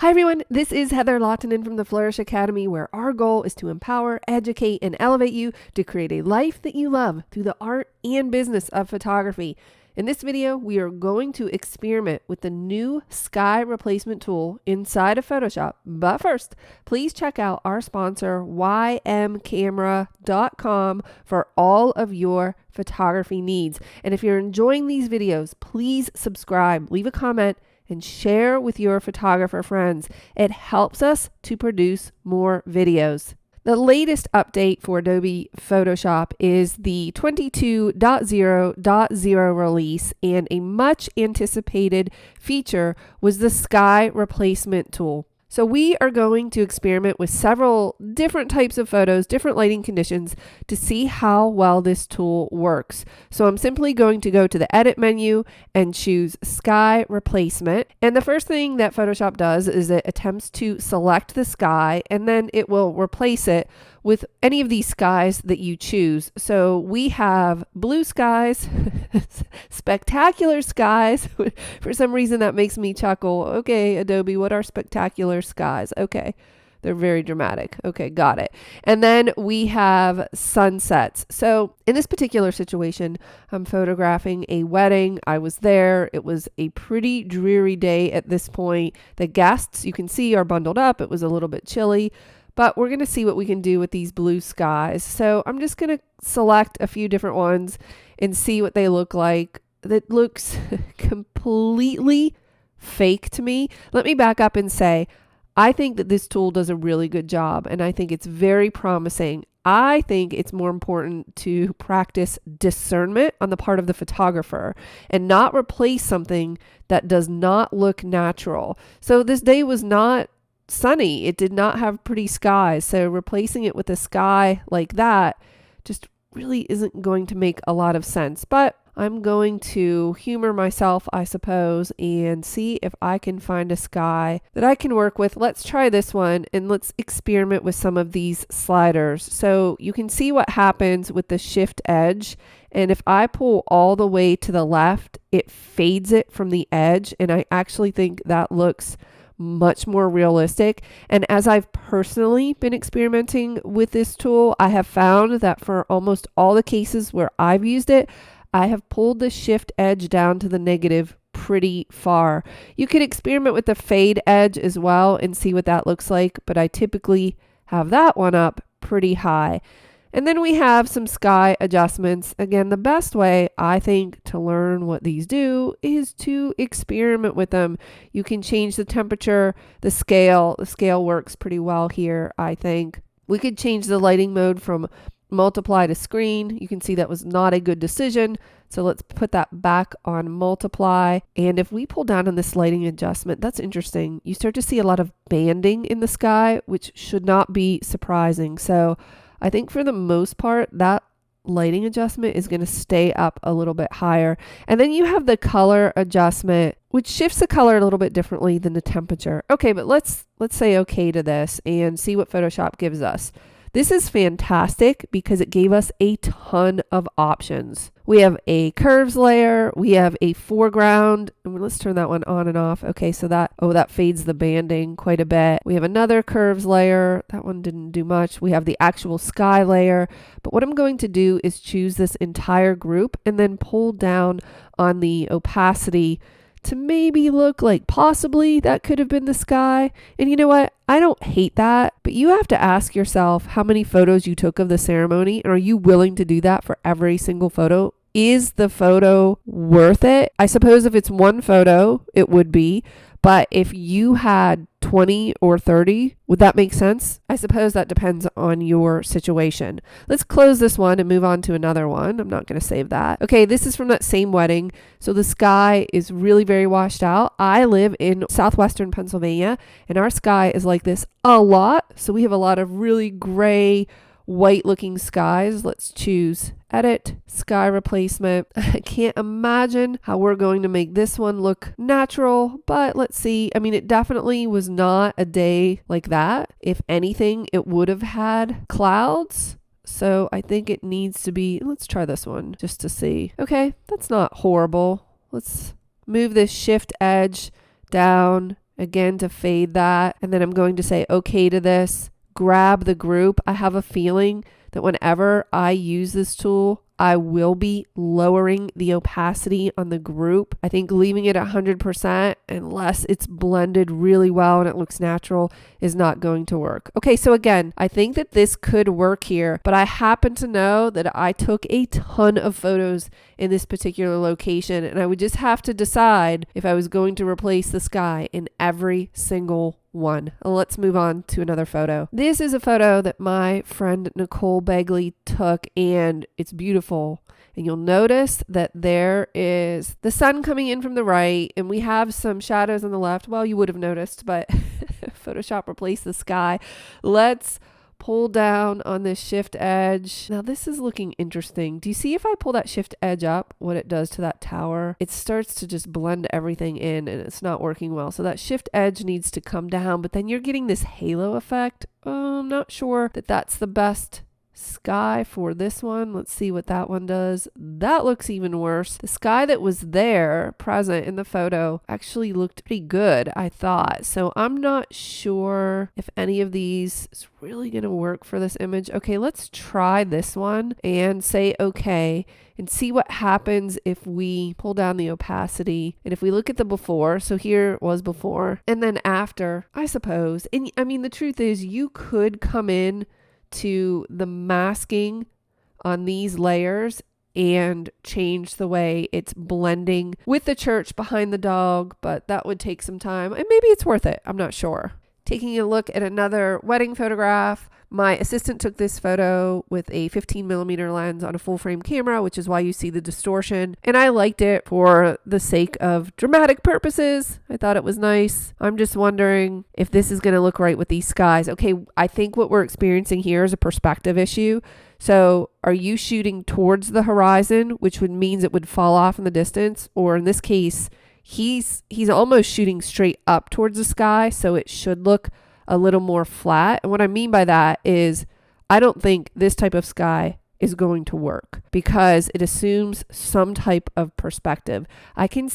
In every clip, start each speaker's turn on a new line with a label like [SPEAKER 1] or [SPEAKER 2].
[SPEAKER 1] Hi everyone, this is Heather Lottinen from the Flourish Academy, where our goal is to empower, educate, and elevate you to create a life that you love through the art and business of photography. In this video, we are going to experiment with the new sky replacement tool inside of Photoshop. But first, please check out our sponsor, ymcamera.com, for all of your photography needs. And if you're enjoying these videos, please subscribe, leave a comment, and share with your photographer friends. It helps us to produce more videos. The latest update for Adobe Photoshop is the 22.0.0 release, and a much anticipated feature was the sky replacement tool. So we are going to experiment with several different types of photos, different lighting conditions, to see how well this tool works. So I'm simply going to go to the edit menu and choose sky replacement. And the first thing that Photoshop does is it attempts to select the sky, and then it will replace it with any of these skies that you choose. So we have blue skies, spectacular skies. For some reason that makes me chuckle. Okay, Adobe, what are spectacular skies? Okay, they're very dramatic. Okay, got it. And then we have sunsets. So in this particular situation, I'm photographing a wedding. I was there. It was a pretty dreary day at this point. The guests, you can see, are bundled up. It was a little bit chilly. But we're going to see what we can do with these blue skies. So I'm just going to select a few different ones and see what they look like. That looks completely fake to me. Let me back up and say, I think that this tool does a really good job, and I think it's very promising. I think it's more important to practice discernment on the part of the photographer and not replace something that does not look natural. So this day was not sunny. It did not have pretty skies. So replacing it with a sky like that just really isn't going to make a lot of sense. But I'm going to humor myself, I suppose, and see if I can find a sky that I can work with. Let's try this one and let's experiment with some of these sliders. So you can see what happens with the shift edge. And if I pull all the way to the left, it fades it from the edge. And I actually think that looks much more realistic. And as I've personally been experimenting with this tool, I have found that for almost all the cases where I've used it, I have pulled the shift edge down to the negative pretty far. You can experiment with the fade edge as well and see what that looks like, but I typically have that one up pretty high. And then we have some sky adjustments. Again, the best way, I think, to learn what these do is to experiment with them. You can change the temperature, the scale. The scale works pretty well here, I think. We could change the lighting mode from multiply to screen. You can see that was not a good decision. So let's put that back on multiply. And if we pull down on this lighting adjustment, that's interesting. You start to see a lot of banding in the sky, which should not be surprising. So I think for the most part, that lighting adjustment is going to stay up a little bit higher. And then you have the color adjustment, which shifts the color a little bit differently than the temperature. Okay, but let's say okay to this and see what Photoshop gives us. This is fantastic because it gave us a ton of options. We have a curves layer, we have a foreground, and let's turn that one on and off. Okay, so that fades the banding quite a bit. We have another curves layer. That one didn't do much. We have the actual sky layer. But what I'm going to do is choose this entire group and then pull down on the opacity to maybe look like possibly that could have been the sky. And you know what? I don't hate that, but you have to ask yourself how many photos you took of the ceremony, and are you willing to do that for every single photo? Is the photo worth it? I suppose if it's one photo, it would be. But if you had 20 or 30, would that make sense? I suppose that depends on your situation. Let's close this one and move on to another one. I'm not going to save that. Okay, this is from that same wedding. So the sky is really very washed out. I live in southwestern Pennsylvania, and our sky is like this a lot. So we have a lot of really gray, white looking skies. Let's choose edit, sky replacement. I can't imagine how we're going to make this one look natural, but let's see. I mean, it definitely was not a day like that. If anything, it would have had clouds. So I think it needs to be, let's try this one just to see. Okay, that's not horrible. Let's move this shift edge down again to fade that. And then I'm going to say okay to this, grab the group. I have a feeling that whenever I use this tool, I will be lowering the opacity on the group. I think leaving it 100% unless it's blended really well and it looks natural is not going to work. Okay, so again, I think that this could work here, but I happen to know that I took a ton of photos in this particular location, and I would just have to decide if I was going to replace the sky in every single one. Let's move on to another photo. This is a photo that my friend Nicole Begley took, and it's beautiful. And you'll notice that there is the sun coming in from the right, and we have some shadows on the left. Well, you would have noticed, but Photoshop replaced the sky. Let's pull down on this shift edge. Now this is looking interesting. Do you see if I pull that shift edge up, what it does to that tower? It starts to just blend everything in, and it's not working well. So that shift edge needs to come down, but then you're getting this halo effect. I'm not sure that that's the best sky for this one. Let's see what that one does. That looks even worse. The sky that was there present in the photo actually looked pretty good, I thought. So I'm not sure if any of these is really going to work for this image. Okay, let's try this one and say okay and see what happens if we pull down the opacity. And if we look at the before, so here was before and then after, I suppose. And I mean, the truth is you could come in to the masking on these layers and change the way it's blending with the church behind the dog, but that would take some time, and maybe it's worth it. I'm not sure. Taking a look at another wedding photograph, my assistant took this photo with a 15mm lens on a full frame camera, which is why you see the distortion. And I liked it for the sake of dramatic purposes. I thought it was nice. I'm just wondering if this is going to look right with these skies. Okay, I think what we're experiencing here is a perspective issue. So are you shooting towards the horizon, which would means it would fall off in the distance? Or in this case, he's almost shooting straight up towards the sky, so it should look a little more flat. And what I mean by that is I don't think this type of sky is going to work because it assumes some type of perspective. I can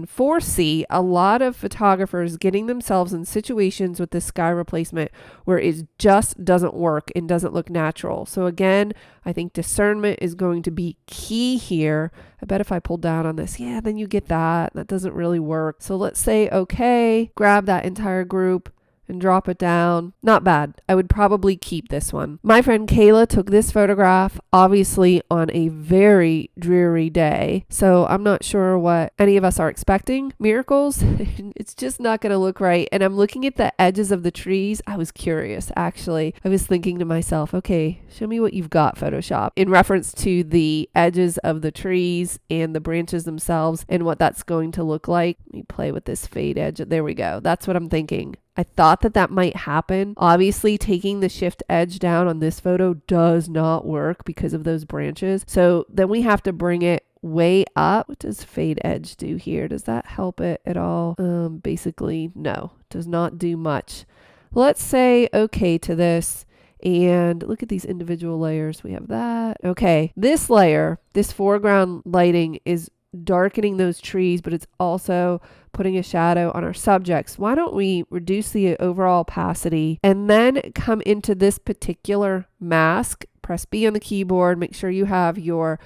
[SPEAKER 1] foresee a lot of photographers getting themselves in situations with this sky replacement where it just doesn't work and doesn't look natural. So again, I think discernment is going to be key here. I bet if I pull down on this, then you get that. That doesn't really work. So let's say, okay, grab that entire group and drop it down. Not bad. I would probably keep this one. My friend Kayla took this photograph, obviously on a very dreary day. So I'm not sure what any of us are expecting. Miracles. It's just not going to look right. And I'm looking at the edges of the trees. I was curious, actually. I was thinking to myself, okay, show me what you've got, Photoshop, in reference to the edges of the trees and the branches themselves and what that's going to look like. Let me play with this fade edge. There we go. That's what I'm thinking. I thought that might happen. Obviously, taking the shift edge down on this photo does not work because of those branches. So then we have to bring it way up. What does fade edge do here? Does that help it at all? Basically, no, does not do much. Let's say okay to this. And look at these individual layers. We have that. Okay, this layer, this foreground lighting is darkening those trees, but it's also putting a shadow on our subjects. Why don't we reduce the overall opacity and then come into this particular mask, press B on the keyboard, make sure you have your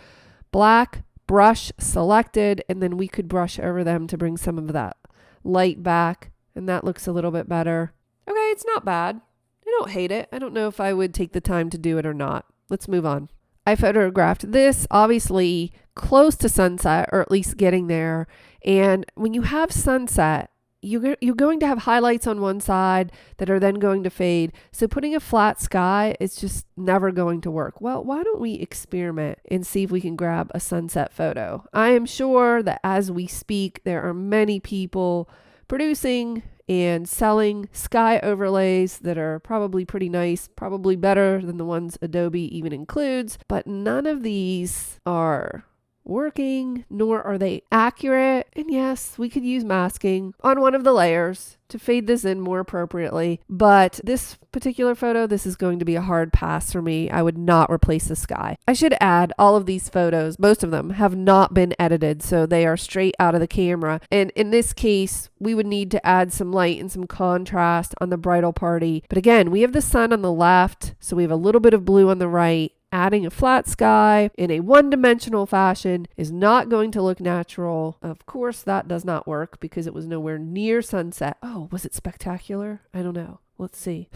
[SPEAKER 1] black brush selected, and then we could brush over them to bring some of that light back, and that looks a little bit better. Okay, it's not bad. I don't hate it. I don't know if I would take the time to do it or not. Let's move on. I photographed this, obviously close to sunset, or at least getting there. And when you have sunset, you're going to have highlights on one side that are then going to fade. So putting a flat sky is just never going to work. Well, why don't we experiment and see if we can grab a sunset photo? I am sure that as we speak, there are many people producing and selling sky overlays that are probably pretty nice, probably better than the ones Adobe even includes, but none of these are working, nor are they accurate. And yes, we could use masking on one of the layers to fade this in more appropriately. But this particular photo, this is going to be a hard pass for me. I would not replace the sky. I should add, all of these photos, most of them have not been edited, so they are straight out of the camera. And in this case, we would need to add some light and some contrast on the bridal party. But again, we have the sun on the left, so we have a little bit of blue on the right. Adding a flat sky in a one-dimensional fashion is not going to look natural. Of course, that does not work because it was nowhere near sunset. Oh, was it spectacular? I don't know. Let's see.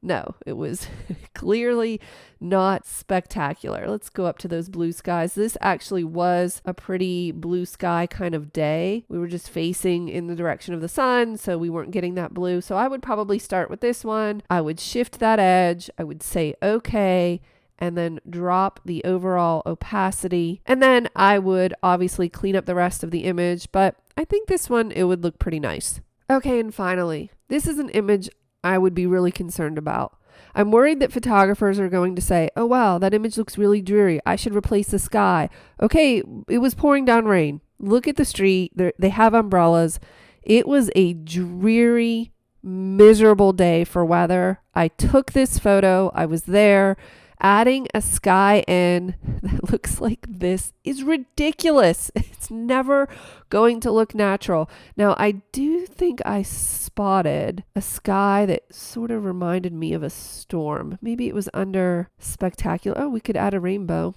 [SPEAKER 1] No, it was clearly not spectacular. Let's go up to those blue skies. This actually was a pretty blue sky kind of day. We were just facing in the direction of the sun, so we weren't getting that blue. So I would probably start with this one. I would shift that edge. I would say, okay, and then drop the overall opacity. And then I would obviously clean up the rest of the image, but I think this one, it would look pretty nice. Okay, and finally, this is an image I would be really concerned about. I'm worried that photographers are going to say, oh wow, that image looks really dreary. I should replace the sky. Okay, it was pouring down rain. Look at the street. They have umbrellas. It was a dreary, miserable day for weather. I took this photo. I was there. Adding a sky in that looks like this is ridiculous. It's never going to look natural. Now, I do think I spotted a sky that sort of reminded me of a storm. Maybe it was under spectacular. Oh, we could add a rainbow.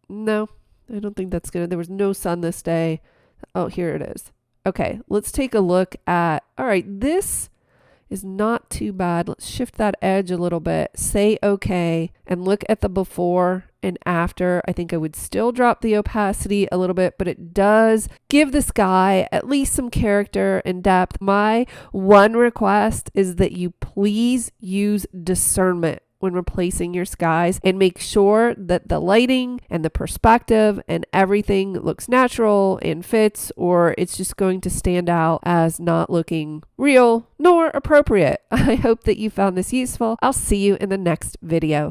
[SPEAKER 1] No, I don't think that's good. There was no sun this day. Oh, here it is. Okay, let's take a look at, all right, this is not too bad. Let's shift that edge a little bit, say okay, and look at the before and after. I think I would still drop the opacity a little bit, but it does give the sky at least some character and depth. My one request is that you please use discernment when replacing your skies and make sure that the lighting and the perspective and everything looks natural and fits, or it's just going to stand out as not looking real nor appropriate. I hope that you found this useful. I'll see you in the next video.